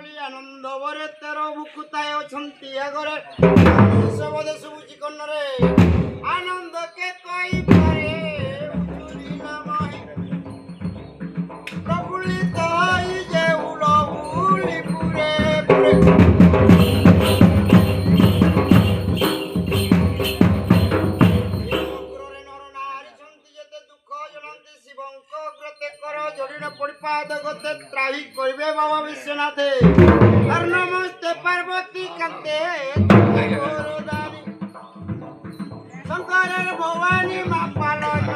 ଆନନ୍ଦ ବରେ ତେର ମୁକୁତାଏ ଅଛନ୍ତି ଆଗରେ ସବଦେ ସୁବୁଚି କର୍ଣ୍ଣରେ ଆନନ୍ଦ କେ କହିପାରେ ଉଜୁରି ନାମ ପ୍ରଫୁଲ୍ଲିତ ହୋଇ ଯେ ଉଡ଼ ବୁଲି ପୁରେ ପୁରେ पड़पाद गते त्राही करबे बाबा विश्वनाथ हर नमस्ते पार्वती कंते शंकर भवानी मा पालन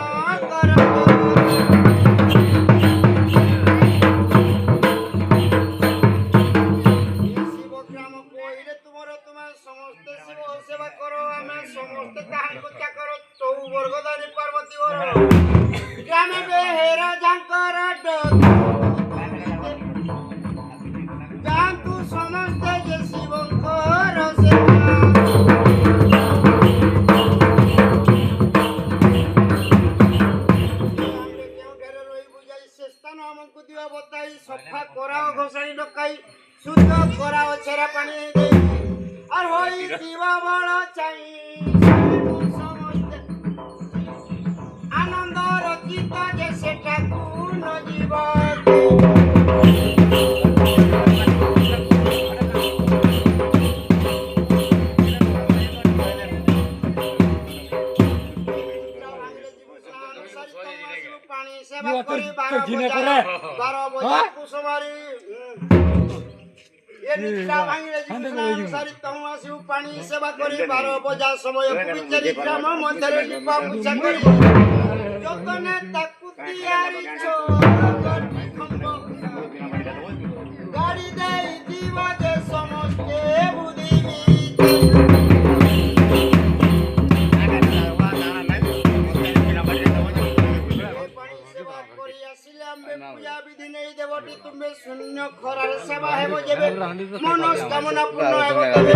कर शिव ग्राम कोइले तुमरो तुम समस्त शिव सेवा करो हमें समस्त ताहां को चाकर चौ वर्गदारी पार्वती वर ग्राम बेहेरा जांकर जातु समस्त जे शिवंकर सेवा स्थान हमको दिवा बताई सफा कराओ घोषणी डकाई शुद्ध कराओ छेरा पानी दे और होई दिवा बड़ चाई आनंद रचित जे सेटा न जीवा पानी सेवा करी 12 बजा समय विचारी ग्राम मध्य लिपा पूजा करी जतने ताकु तियारी छो गाड़ी दे दीवा जे समस्ते बुद्धि पूजा विधि नहीं देवटी तुम्हें शून्य खरार सेवा हेबो जेबे मनोकामना पूर्ण हेबो तेबे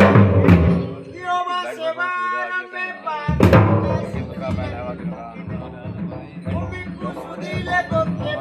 योबा सेवा में पाप भूमि कुसुदिले गोत्रे